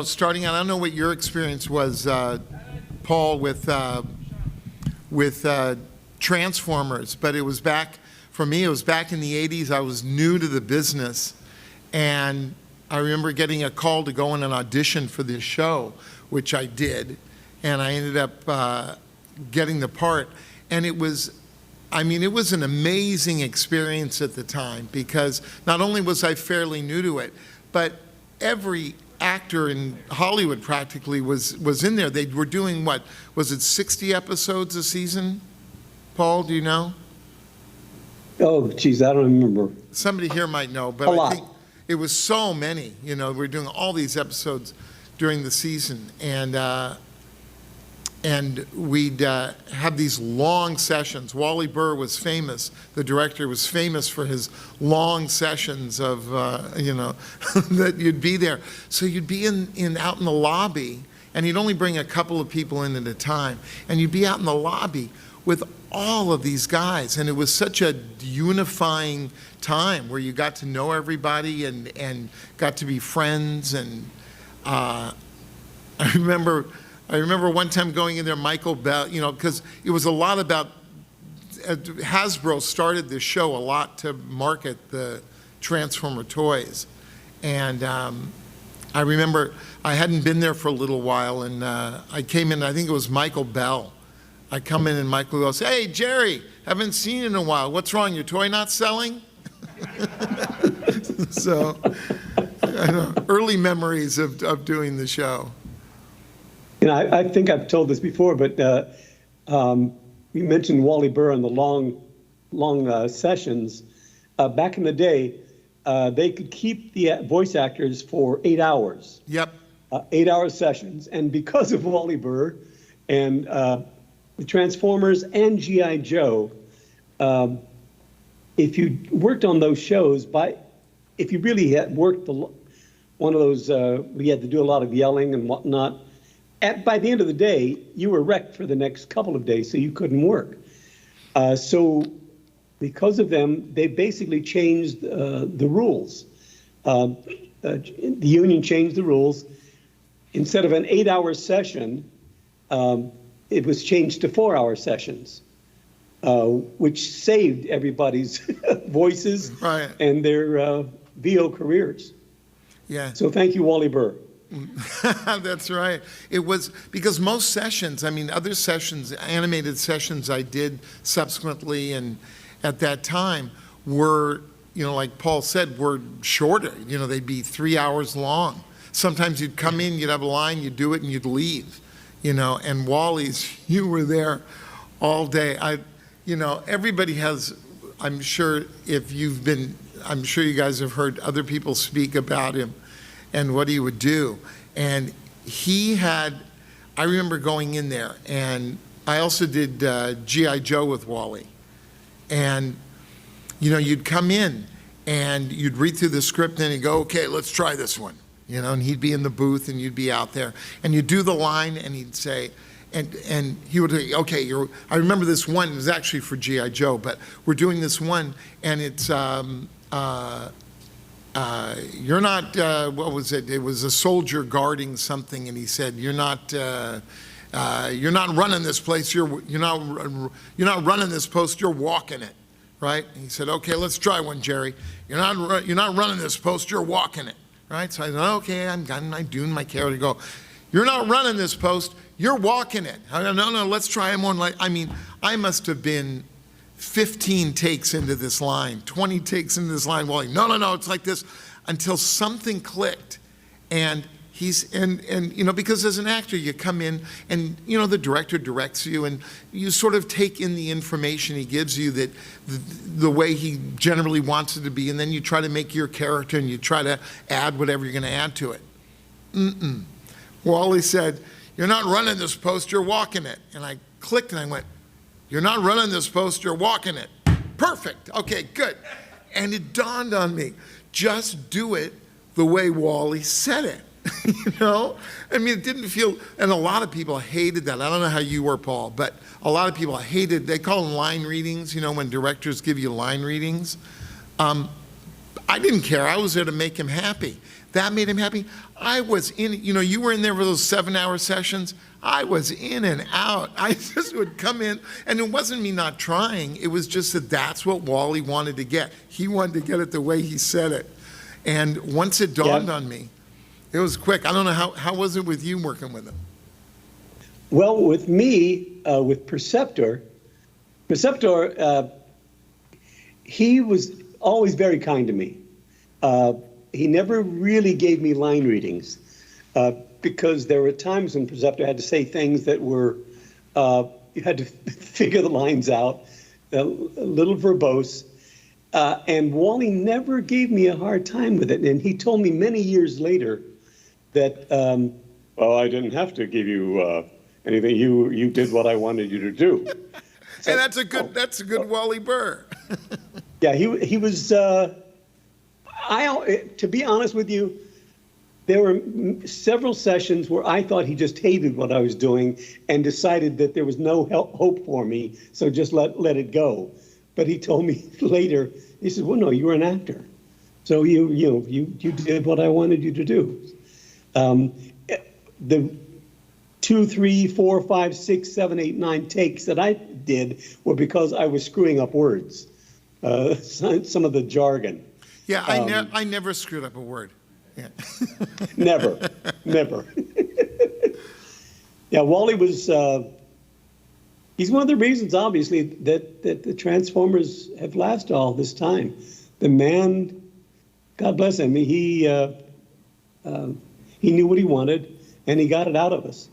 starting out, I don't know what your experience was, Paul, with Transformers, but it was back, for me, it was back in the 80s. I was new to the business, and I remember getting a call to go in an audition for this show, which I did, and I ended up getting the part. And it was an amazing experience at the time, because not only was I fairly new to it, but every actor in Hollywood practically was in there. They were doing, what, was it 60 episodes a season? Paul, do you know? Oh, geez, I don't remember. Somebody here might know, but I think it was so many. We're doing all these episodes during the season, and we'd have these long sessions. Wally Burr was famous. The director was famous for his long sessions of, that you'd be there. So you'd be out in the lobby, and you'd only bring a couple of people in at a time, and you'd be out in the lobby with all of these guys, and it was such a unifying time where you got to know everybody and got to be friends. And I remember one time going in there, Michael Bell, because it was a lot about, Hasbro started this show a lot to market the Transformer toys. And I remember I hadn't been there for a little while, and I came in, I think it was Michael Bell. I come in and Michael goes, "Hey, Jerry, haven't seen you in a while. What's wrong, your toy not selling?" So, I know, early memories of doing the show. I think I've told this before, but you mentioned Wally Burr and the long sessions. Back in the day, they could keep the voice actors for 8 hours. Yep. 8-hour sessions. And because of Wally Burr and the Transformers and G.I. Joe, if you worked on those shows, if you really had worked one of those, we had to do a lot of yelling and whatnot, by the end of the day, you were wrecked for the next couple of days, so you couldn't work. So because of them, they basically changed the rules. The union changed the rules. Instead of an 8-hour session, it was changed to 4-hour sessions, which saved everybody's voices and their VO careers. Yeah. So thank you, Wally Burr. That's right. It was because most sessions, other sessions, animated sessions I did subsequently and at that time were, like Paul said, were shorter. They'd be 3 hours long. Sometimes you'd come in, you'd have a line, you'd do it, and you'd leave. And Wally's, you were there all day. Everybody has, I'm sure I'm sure you guys have heard other people speak about him and what he would do. And I remember going in there, and I also did G.I. Joe with Wally. And, you'd come in and you'd read through the script and he'd go, "Okay, let's try this one." And he'd be in the booth and you'd be out there and you'd do the line and he'd say, and he would say, "Okay, I remember this one, it was actually for G.I. Joe, but we're doing this one and it's, you're not, what was it? It was a soldier guarding something, and he said, you're not running this place, you're not running this post, you're walking it," right? And he said, "Okay, let's try one, Jerry. You're not running this post, you're walking it." Right? So I said, "Okay, I'm doing my character." Go, "You're not running this post, you're walking it." I go, No, let's try him one. I must have been 15 takes into this line, 20 takes into this line. Wally, no, it's like this, until something clicked. And because as an actor, you come in and, the director directs you and you sort of take in the information he gives you that the way he generally wants it to be. And then you try to make your character and you try to add whatever you're going to add to it. Wally said, "You're not running this post, you're walking it." And I clicked and I went, "You're not running this post, you're walking it." Perfect. Okay, good. And it dawned on me, just do it the way Wally said it. It didn't feel, and a lot of people hated that. I don't know how you were, Paul, but a lot of people hated, they call them line readings, when directors give you line readings. I didn't care. I was there to make him happy. that made him happy. I was in, you were in there for those 7-hour sessions. I was in and out. I just would come in, and it wasn't me not trying. It was just that that's what Wally wanted to get. He wanted to get it the way he said it. And once it dawned on me, it was quick. I don't know, how was it with you working with him? Well, with me, with Perceptor, he was always very kind to me. He never really gave me line readings because there were times when Perceptor had to say things that were, you had to figure the lines out, a little verbose. And Wally never gave me a hard time with it. And he told me many years later that, well, I didn't have to give you anything. You did what I wanted you to do. So, and that's a good Wally Burr. Yeah, he was, to be honest with you, there were several sessions where I thought he just hated what I was doing and decided that there was no hope for me, so just let it go. But he told me later, he said, well, no, you were an actor. So you did what I wanted you to do. The 2, 3, 4, 5, 6, 7, 8, 9 takes that I did were because I was screwing up words, some of the jargon. Yeah, I never screwed up a word. Yeah. Never. Yeah, Wally was, he's one of the reasons, obviously, that the Transformers have lasted all this time. The man, God bless him, he knew what he wanted, and he got it out of us.